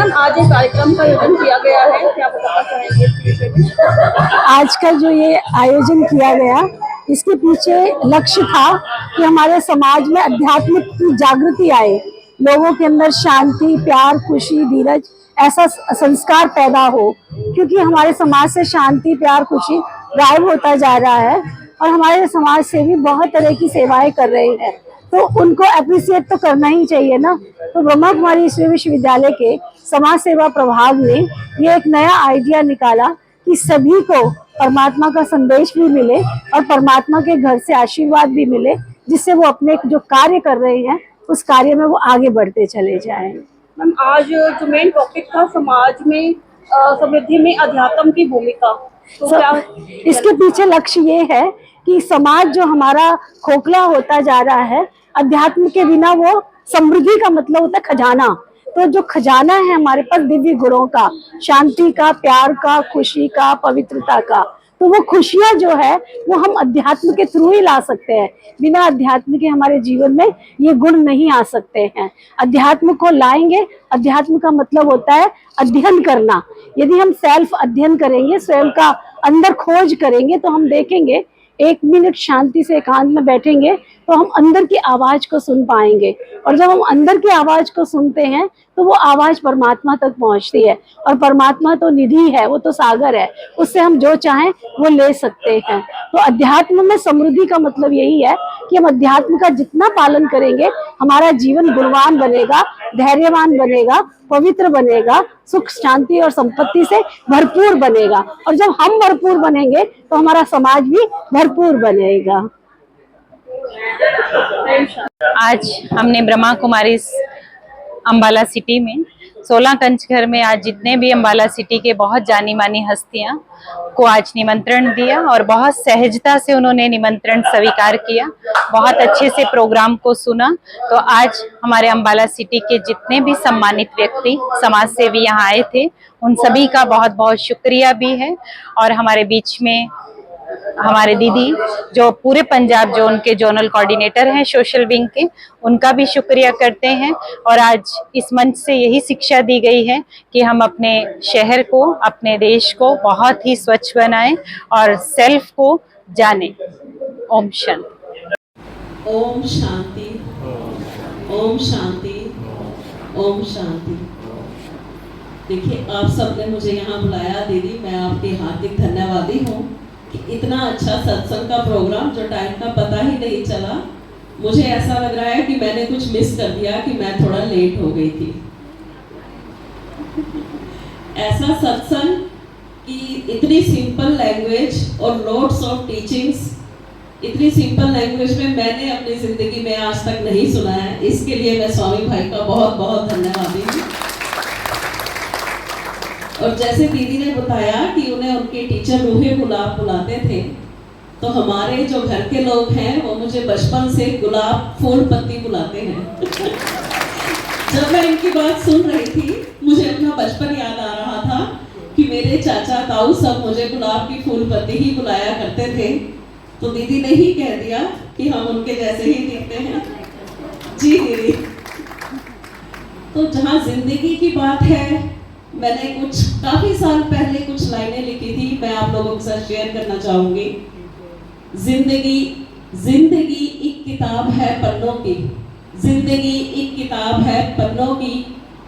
Ma'am आज एक कार्यक्रम का आयोजन किया गया है, क्या बताना चाहेंगे इसके विषय में? आज का जो ये आयोजन किया गया, इसके पीछे लक्ष्य था कि हमारे समाज में आध्यात्मिक की जागृति आए, लोगों के अंदर शांति, प्यार, खुशी, धीरज ऐसा संस्कार पैदा हो, क्योंकि हमारे समाज से शांति, प्यार, खुशी गायब होता जा रहा है और हमारे समाज से भी बहुत तरह की सेवाएं कर रहे हैं, तो उनको अप्रिशिएट तो करना ही चाहिए ना। तो ब्रह्मा कुमारी ईश्वरीय विश्वविद्यालय के समाज सेवा प्रभाग ने ये एक नया आइडिया निकाला कि सभी को परमात्मा का संदेश भी मिले और परमात्मा के घर से आशीर्वाद भी मिले, जिससे वो अपने जो कार्य कर रहे हैं उस कार्य में वो आगे बढ़ते चले जाएं। मैम आज जो मेन टॉपिक था समाज में समृद्धि में अध्यात्म की भूमिका, तो क्या इसके पीछे लक्ष्य ये है कि समाज जो हमारा खोखला होता जा रहा है, अध्यात्म के बिना वो समृद्धि का मतलब होता है खजाना। तो जो खजाना है हमारे पास दिव्य गुणों का, शांति का, प्यार का, खुशी का, पवित्रता का, तो वो खुशियां जो है वो हम अध्यात्म के थ्रू ही ला सकते हैं। बिना अध्यात्म के हमारे जीवन में ये गुण नहीं आ सकते हैं। अध्यात्म को लाएंगे, अध्यात्म का मतलब होता है अध्ययन करना। यदि हम सेल्फ अध्ययन करेंगे, स्वयं का अंदर खोज करेंगे, तो हम देखेंगे 1 मिनट शांति से एकांत में बैठेंगे तो हम अंदर की आवाज को सुन पाएंगे, और जब हम अंदर की आवाज को सुनते हैं तो वो आवाज परमात्मा तक पहुंचती है, और परमात्मा तो निधि है, वो तो सागर है, उससे हम जो चाहें वो ले सकते हैं। तो अध्यात्म में समृद्धि का मतलब यही है कि हम अध्यात्म का जितना पालन करेंगे हमारा जीवन गुणवान बनेगा, धैर्यवान बनेगा, पवित्र बनेगा, सुख शांति और संपत्ति से भरपूर बनेगा, और जब हम भरपूर बनेंगे तो हमारा समाज भी भरपूर बनेगा। आज हमने ब्रह्मा कुमारी अंबाला सिटी में 16 कंच घर में आज जितने भी अंबाला सिटी के बहुत जानी मानी हस्तियां को आज निमंत्रण दिया और बहुत सहजता से उन्होंने निमंत्रण स्वीकार किया, बहुत अच्छे से प्रोग्राम को सुना। तो आज हमारे अंबाला सिटी के जितने भी सम्मानित व्यक्ति समाज सेवी यहाँ आए थे, उन सभी का बहुत बहुत शुक्रिया भी है। और हमारे बीच में हमारे दीदी जो पूरे पंजाब जो उनके जोनल कोऑर्डिनेटर हैं सोशल विंग के, उनका भी शुक्रिया करते हैं। और आज इस मंच से यही शिक्षा दी गई है कि हम अपने शहर को, अपने देश को बहुत ही स्वच्छ बनाएं और सेल्फ को जानें। ओम शांति। ओम शांति, ओम शांति, ओम शांति। देखिए, आप सबने मुझे यहाँ बुलाया दीदी, मैं आपकी हार्दिक धन्यवादी हूँ कि इतना अच्छा सत्संग का प्रोग्राम जो टाइम का पता ही नहीं चला। मुझे ऐसा लग रहा है कि मैंने कुछ मिस कर दिया, कि मैं थोड़ा लेट हो गई थी। ऐसा सत्संग कि इतनी सिंपल लैंग्वेज और लोड्स ऑफ टीचिंग्स, इतनी सिंपल लैंग्वेज में मैंने अपनी जिंदगी में आज तक नहीं सुना है। इसके लिए मैं स्वामी भाई का बहुत बहुत धन्यवादी हूँ। और जैसे दीदी ने बताया कि उन्हें उनके टीचर रूहे गुलाब बुलाते थे, तो हमारे जो घर के लोग हैं वो मुझे बचपन से गुलाब फूल पत्ती बुलाते हैं। जब मैं इनकी बात सुन रही थी, मुझे अपना बचपन याद आ रहा था कि मेरे चाचा ताऊ सब मुझे गुलाब की फूल पत्ती ही बुलाया करते थे। तो दीदी ने ही कह दिया कि हम उनके जैसे ही दिखते हैं। जी दीदी। तो जहाँ जिंदगी की बात है, मैंने कुछ काफी साल पहले कुछ लाइनें लिखी थी, मैं आप लोगों के साथ शेयर करना चाहूंगी। जिंदगी एक किताब है पन्नों की, जिंदगी एक किताब है पन्नों की,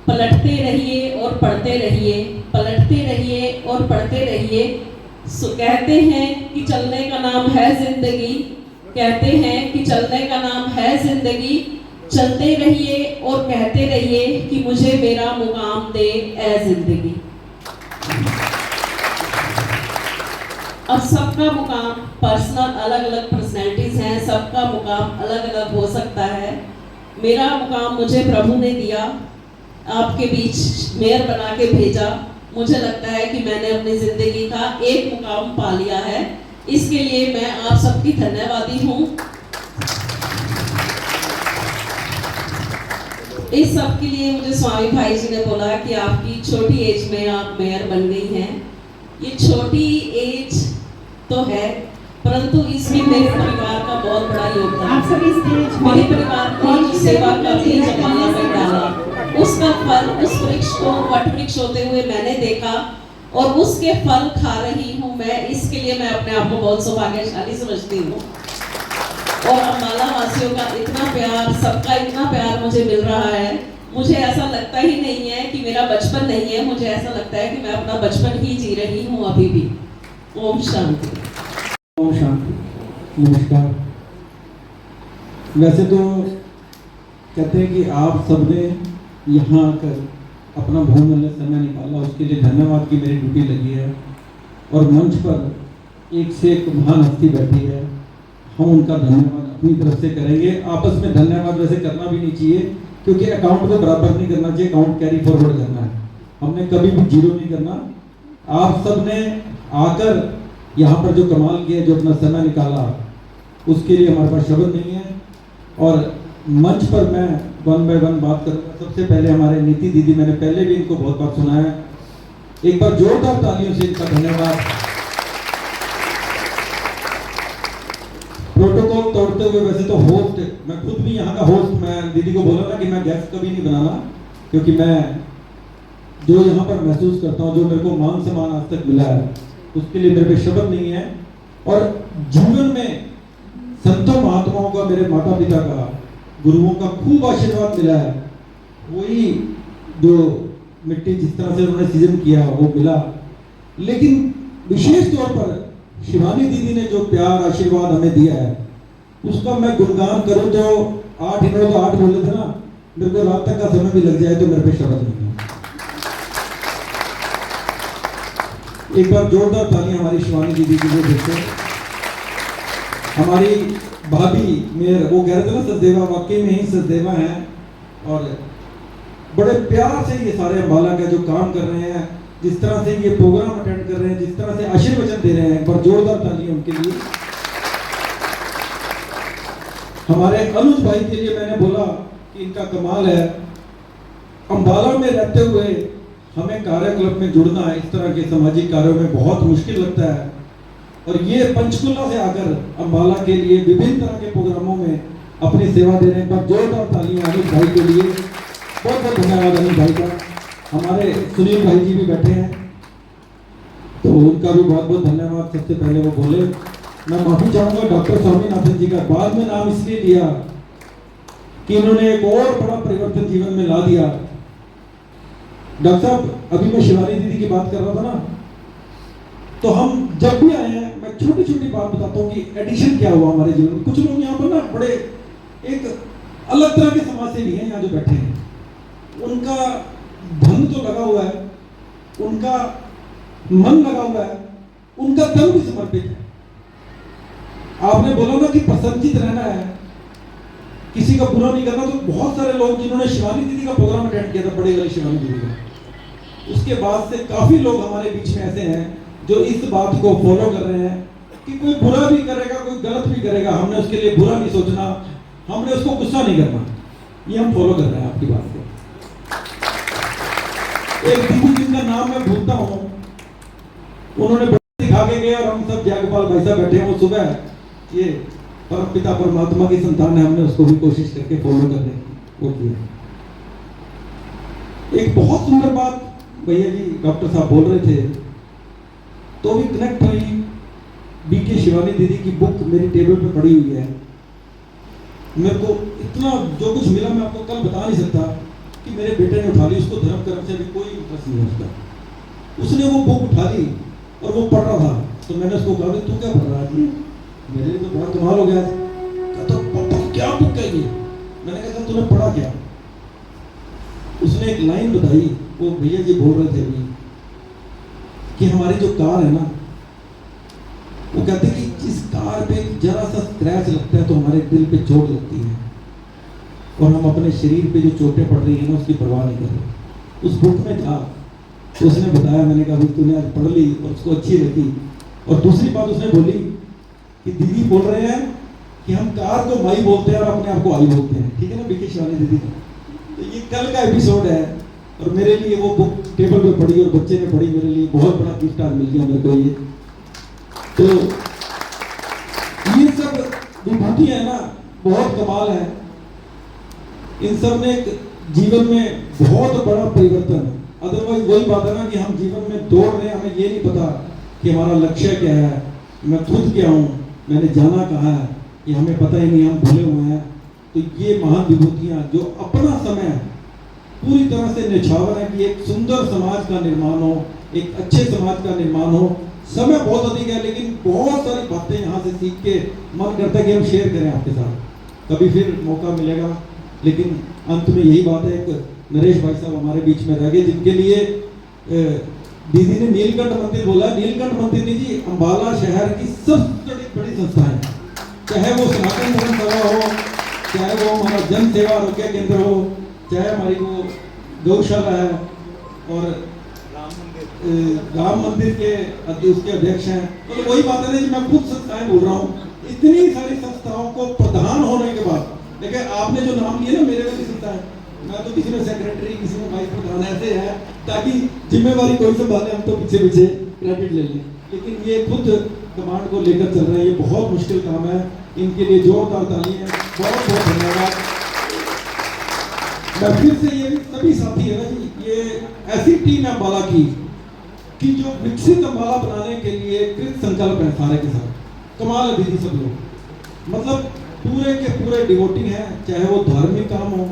पलटते रहिए और पढ़ते रहिए, पलटते रहिए और पढ़ते रहिए। कहते हैं कि चलने का नाम है जिंदगी, कहते हैं कि चलने का नाम है जिंदगी, चलते रहिए और कहते रहिए कि मुझे मेरा मुकाम दे ए जिंदगी। अब सबका मुकाम पर्सनल, अलग अलग पर्सनैलिटीज हैं, सबका मुकाम अलग अलग हो सकता है। मेरा मुकाम मुझे प्रभु ने दिया, आपके बीच मेयर बना के भेजा। मुझे लगता है कि मैंने अपनी जिंदगी का एक मुकाम पा लिया है। इसके लिए मैं आप सबकी धन्यवादी हूँ। इस सब के लिए मुझे स्वामी भाई जी ने बोला कि आपकी छोटी एज में आप मेयर बन गई हैं। ये छोटी एज तो है, परंतु इसमें मेरे परिवार का बहुत बड़ा योगदान। मेरे परिवार ने सेवा का भी जमाना में डाला। उसका फल, उस वृक्ष को वट वृक्ष होते हुए मैंने देखा और उसके फल खा रही हूँ मैं। इसके लिए मैं अपने आप को बहुत सौभाग्यशाली समझती हूँ। और अम्बाला वासियों का इतना प्यार, सबका इतना प्यार मुझे मिल रहा है, मुझे ऐसा लगता ही नहीं है कि मेरा बचपन नहीं है। मुझे ऐसा लगता है कि मैं अपना बचपन ही जी रही हूँ अभी भी। ओम शांति। ओम शांति। नमस्कार। वैसे तो कहते हैं कि आप सबने यहाँ आकर अपना बहुमूल्य समय निकाला, उसके लिए धन्यवाद की मेरी ड्यूटी लगी है। और मंच पर एक से एक महान हस्ती बैठी है, हम उनका धन्यवाद अपनी तरफ से करेंगे। आपस में धन्यवाद वैसे करना भी नहीं चाहिए, क्योंकि अकाउंट को बराबर नहीं करना चाहिए, अकाउंट कैरी फॉरवर्ड करना है। हमने कभी भी जीरो नहीं करना। आप सब ने आकर यहाँ पर जो कमाल किया, जो अपना समय निकाला, उसके लिए हमारे पास शब्द नहीं है। और मंच पर मैं वन बाय वन बात करूँगा। सबसे पहले हमारे नीति दीदी, मैंने पहले भी इनको बहुत बार सुना है, एक बार जोरदार तालियों से इनका धन्यवाद। प्रोटोकॉल तोड़ते हुए, वैसे तो होस्ट, मैं खुद भी यहाँ का होस्ट, मैं दीदी को बोला ना कि मैं गेस्ट कभी नहीं बनाना, क्योंकि मैं जो यहाँ पर महसूस करता हूँ, जो मेरे को मान सम्मान आज तक मिला है, उसके लिए मेरे पे शब्द नहीं है। और जीवन में संतों महात्माओं का, मेरे माता पिता का, गुरुओं का खूब आशीर्वाद मिला है। वही जो मिट्टी जिस तरह से उन्होंने सीजन किया वो मिला। लेकिन विशेष तौर पर शिवानी दीदी ने जो प्यार आशीर्वाद हमें दिया है, उसका मैं गुणगान करूं तो 8 9 तो 8 बोले थे ना, मेरे को रात तक का समय भी लग जाए तो मेरे पे शब्द नहीं है। एक बार जोरदार तालियां हमारी शिवानी दीदी की लिए देते। हमारी भाभी मेरे, वो कह रहे थे ना सचदेवा, वाकई में ही सचदेवा हैं। और बड़े प्यार से ये सारे अम्बाला का जो काम कर रहे हैं, जिस तरह से ये प्रोग्राम अटेंड कर रहे हैं, जिस तरह से आशीर्वचन दे रहे हैं, एक बार जोरदार तालियां उनके लिए। हमारे अनुज भाई के लिए मैंने बोला कि इनका कमाल है, अम्बाला में रहते हुए हमें कार्य क्लब में जुड़ना है, इस तरह के सामाजिक कार्यों में बहुत मुश्किल लगता है। और ये पंचकुला से आकर अम्बाला के लिए विभिन्न तरह के प्रोग्रामों में अपनी सेवा दे रहे हैं। पर जोरदार तालियां अनुज भाई के लिए। बहुत बहुत धन्यवाद अनुज भाई का। हमारे सुनील भाई जी भी बैठे हैं, तो उनका भी बहुत बहुत धन्यवाद। सबसे पहले वो बोले, मैं माफी चाहूंगा डॉक्टर स्वामीनाथन जी का, बाद में नाम इसलिए लिया कि इन्होंने एक और बड़ा परिवर्तन जीवन में ला दिया। डॉक्टर साहब, अभी मैं शिवानी दीदी की बात कर रहा था ना, तो हम जब भी आए हैं, मैं छोटी छोटी बात बताता हूँ कि एडिशन क्या हुआ हमारे जीवन में। कुछ लोग यहाँ पर ना बड़े एक अलग तरह के समाज से भी हैं, यहाँ जो बैठे हैं, उनका धन तो लगा हुआ है, उनका मन लगा हुआ है, उनका तन भी समर्पित है। आपने बोला ना कि प्रसन्नचित रहना है, किसी का बुरा नहीं करना, तो बहुत सारे लोग जिन्होंने शिवानी दीदी का प्रोग्राम अटेंड किया था, बड़े वाली शिवानी दीदी का, उसके बाद से काफी लोग हमारे बीच में ऐसे हैं जो इस बात को फॉलो कर रहे हैं कि कोई बुरा भी करेगा, कोई गलत भी करेगा, हमने उसके लिए बुरा नहीं सोचना, हमने उसको गुस्सा नहीं करना। ये हम फॉलो कर रहे हैं आपकी बात को। एक दीदी जिनका नाम मैं भूलता हूँ, उन्होंने दिखा के गए और हम सब जयगोपाल भाई साहब बैठे हैं, वो सुबह ये परम पिता परमात्मा की संतान है, हमने उसको भी कोशिश करके फॉलो करने की वो किया। एक बहुत सुंदर बात भैया जी डॉक्टर साहब बोल रहे थे, तो भी कनेक्ट हुई। बीके शिवानी दीदी की बुक मेरी टेबल पे पड़ी हुई है। मेरे को इतना जो कुछ मिला मैं आपको कल बता नहीं सकता कि मेरे बेटे ने उठा ली, उसको धर्म कर्म से भी कोई इंटरेस्ट नहीं है उसका। उसने वो बुक उठा ली और वो पढ़ रहा था, तो मैंने उसको कहा तू क्या पढ़ रहा है? मेरे लिए तो बहुत कमाल हो गया। कहता पापा क्या बुक है ये? मैंने कहा तूने पढ़ा क्या? उसने एक लाइन बताई, वो भैया जी बोल रहे थे अभी कि हमारी जो कार है ना, वो कहते हैं कि जिस कार पे जरा सा स्क्रैच लगता है तो हमारे दिल पे चोट लगती है, और हम अपने शरीर पे जो चोटें पड़ रही है ना उसकी परवाह नहीं कर रहे। उस बुक में था, तो उसने बताया, मैंने कहा तूने आज पढ़ ली और उसको अच्छी लगी। और दूसरी बात उसने बोली कि दीदी बोल रहे हैं कि हम कार को माई बोलते हैं और अपने आप को आई बोलते हैं, ठीक है ना बीके शिवानी दीदी। तो ये कल का एपिसोड है और मेरे लिए वो बुक टेबल पे पड़ी और बच्चे ने पढ़ी, मेरे लिए बहुत बड़ा गिफ्ट आज मिल गया मेरे को ये। तो ये सब विभूति है ना, बहुत कमाल है। इन सब ने जीवन में बहुत बड़ा परिवर्तन है। अदरवाइज वही बात है ना कि हम जीवन में दौड़ रहे हैं, हमें ये नहीं पता कि हमारा लक्ष्य क्या है, मैं खुद क्या हूँ, मैंने जाना कहाँ है, ये हमें पता ही नहीं, हम भूले हुए हैं। तो ये महान विभूतियाँ जो अपना समय पूरी तरह से निछावर है कि एक सुंदर समाज का निर्माण हो, एक अच्छे समाज का निर्माण हो। समय बहुत अधिक है, लेकिन बहुत सारी बातें यहाँ से सीख के मन करता है कि हम शेयर करें आपके साथ, कभी फिर मौका मिलेगा। लेकिन अंत में यही बात है, एक नरेश भाई साहब हमारे बीच में रह गए, जिनके लिए दीदी ने नीलकंठ मंदिर बोला। नीलकंठ मंदिर नहीं जी, अम्बाला शहर की सबसे बड़ी संस्था है, चाहे वो सनातन धर्म सभा हो, चाहे वो हमारा जन सेवा आरोग्य केंद्र हो, चाहे हमारी वो गौशाला है, और राम मंदिर के उसके अध्यक्ष हैं। तो वही बात है ना कि मैं खुद संस्थाएं बोल रहा हूँ, इतनी सारी संस्थाओं को प्रधान होने के बाद, देखिए आपने जो नाम लिया ना, मेरे वाली संस्था है, मैं तो किसी में सेक्रेटरी, किसी में वाइस प्रधान ऐसे है, ताकि जिम्मेवारी कोई संभाले, हम तो पीछे पीछे क्रेडिट ले लें। लेकिन ये खुद कमांड को लेकर चल रहे हैं, ये बहुत मुश्किल काम है, इनके लिए जोरदार तालियां, बहुत बहुत धन्यवाद। मैं फिर से ये सभी साथी है ना जी, ये ऐसी टीम है अम्बाला की कि जो विकसित अम्बाला बनाने के लिए कृत संकल्प है सारे के साथ। कमाल है दीदी, सब लोग मतलब पूरे के पूरे डिवोटिंग हैं, चाहे वो धार्मिक काम हो,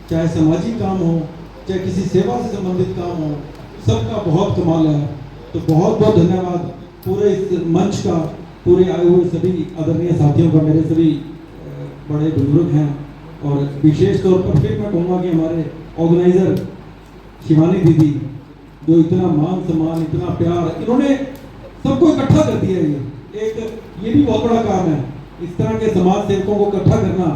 चाहे सामाजिक काम हो, चाहे किसी सेवा से संबंधित काम हो, सबका बहुत कमाल है। तो बहुत बहुत धन्यवाद पूरे इस मंच का, पूरे आए हुए सभी आदरणीय साथियों का, मेरे सभी बड़े बुजुर्ग हैं, और विशेष तौर पर फिर मैं कहूँगा कि हमारे ऑर्गेनाइजर शिवानी दीदी, जो इतना मान सम्मान, इतना प्यार, इन्होंने सबको इकट्ठा कर दिया। ये भी बहुत बड़ा काम है, इस तरह के समाज सेवकों को इकट्ठा करना,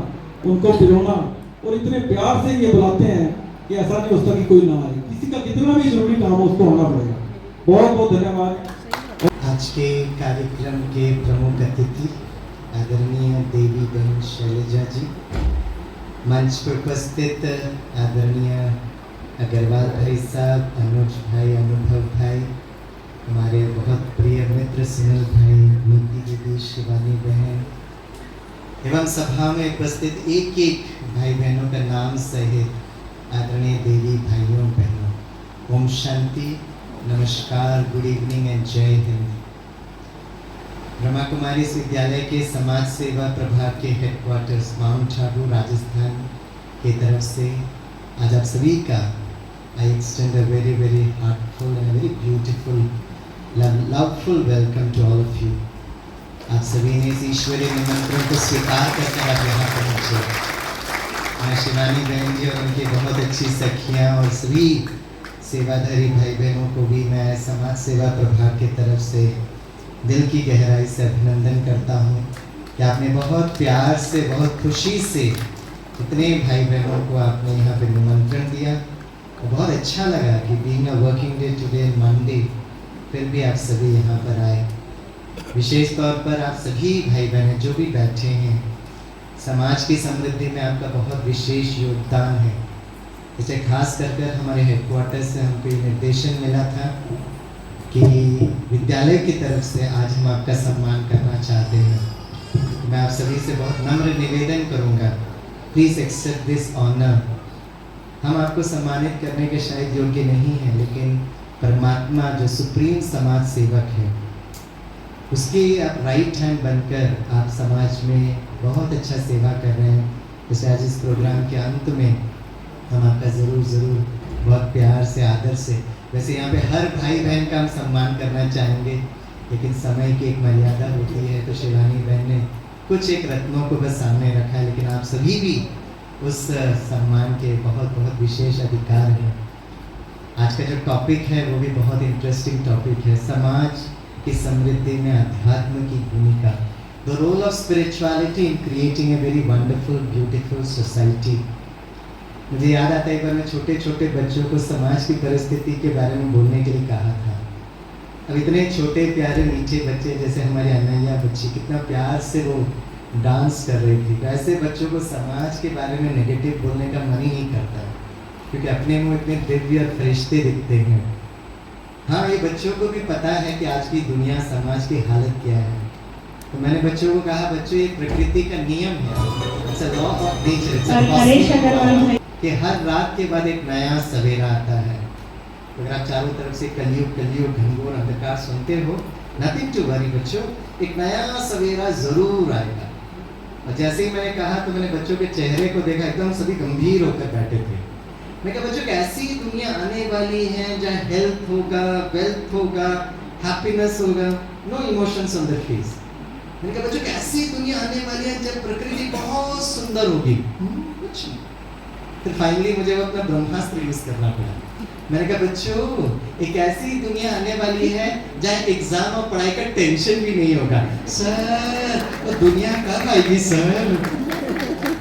उनको पिरोना, और इतने प्यार से ये बुलाते हैं कि ऐसा नहीं होता कि कोई ना आए, किसी का कितना भी जरूरी काम हो उसको आना पड़ेगा। बहुत बहुत धन्यवाद। आज के कार्यक्रम के प्रमुख अतिथि आदरणीय देवी बहन शैलजा जी, मंच पर उपस्थित आदरणीय अग्रवाल भाई साहब, अनुज भाई, अनुभव भाई, हमारे बहुत प्रिय मित्र सुनील भाई, नीति दीदी, शिवानी बहन, एवं सभा में उपस्थित एक एक भाई बहनों का नाम सहित आदरणीय देवी भाइयों बहनों, ओम शांति, नमस्कार, गुड इवनिंग एंड जय हिंद। ब्रह्मा कुमारी विद्यालय के समाज सेवा प्रभाग के हेडक्वार्टर्स माउंट आबू राजस्थान की तरफ से आज आप सभी का I extend a very very heartful and very beautiful loveful welcome to all of you. आप सभी ने इस ईश्वरीय निमंत्रण को स्वीकार करके आप यहाँ पहुँचे। मैं शिवानी बहन जी और उनकी बहुत अच्छी सखियाँ और सभी सेवाधारी भाई बहनों को भी मैं समाज सेवा प्रभाग की तरफ से दिल की गहराई से अभिनंदन करता हूँ कि आपने बहुत प्यार से, बहुत खुशी से इतने भाई बहनों को आपने यहाँ पे निमंत्रण दिया। और बहुत अच्छा लगा कि being a working day today Monday, फिर भी आप सभी यहाँ पर आए। विशेष तौर पर आप सभी भाई बहन जो भी बैठे हैं, समाज की समृद्धि में आपका बहुत विशेष योगदान है। इसे खास कर हमारे हेडक्वार्टर से हमको ये निर्देशन मिला था कि विद्यालय की तरफ से आज हम आपका सम्मान करना चाहते हैं। मैं आप सभी से बहुत नम्र निवेदन करूंगा, प्लीज़ एक्सेप्ट दिस ऑनर। हम आपको सम्मानित करने के शायद योग्य नहीं हैं, लेकिन परमात्मा जो सुप्रीम समाज सेवक है, उसकी आप राइट हैंड बनकर आप समाज में बहुत अच्छा सेवा कर रहे हैं। जैसे आज इस प्रोग्राम के अंत में हम आपका ज़रूर बहुत प्यार से, आदर से, वैसे यहाँ पे हर भाई बहन का हम सम्मान करना चाहेंगे, लेकिन समय की एक मर्यादा होती है। तो शिवानी बहन ने कुछ एक रत्नों को बस सामने रखा है, लेकिन आप सभी भी उस सम्मान के बहुत बहुत विशेष अधिकार हैं। आज का जो टॉपिक है वो भी बहुत इंटरेस्टिंग टॉपिक है, समाज की समृद्धि में अध्यात्म की भूमिका, the role of spirituality in creating a very wonderful beautiful society. मुझे याद आता है एक बार मैं छोटे छोटे बच्चों को समाज की परिस्थिति के बारे में बोलने के लिए कहा था। अब इतने छोटे प्यारे मीठे बच्चे जैसे हमारी अनैया बच्ची कितना प्यार से वो डांस कर रही थी, वैसे बच्चों को समाज के बारे में नेगेटिव बोलने का मन ही नहीं करता, क्योंकि अपने मुँह इतने दिव्य और फरिश्ते दिखते हैं। हाँ, ये बच्चों को भी पता है कि आज की दुनिया समाज की हालत क्या है। तो मैंने बच्चों को कहा, बच्चों ये प्रकृति का नियम है, it's a law of nature, it's a कि हर रात के बाद एक नया सवेरा आता है। अगर आप चारों तरफ से कलयुग कलयुग घनघोर अंधकार सुनते हो, नथिंग टू वरी बच्चों, एक नया सवेरा जरूर आएगा। और जैसे ही मैंने कहा तो मैंने बच्चों के चेहरे को देखा, एकदम सभी गंभीर होकर बैठे थे। मैं कहा बच्चों कैसी दुनिया आने वाली है जहाँ हेल्थ होगा, वेल्थ होगा, हैप्पीनेस होगा, no emotions on the face. मैंने कहा बच्चों कैसी दुनिया आने वाली है जब प्रकृति बहुत सुंदर होगी। कुछ नहीं। फिर फाइनली मुझे वो अपना ब्रह्मास्त्र यूज करना पड़ा। मैंने कहा बच्चों एक ऐसी दुनिया आने वाली है जहाँ एग्जाम और पढ़ाई का टेंशन भी नहीं होगा। सर वो दुनिया कब आएगी सर?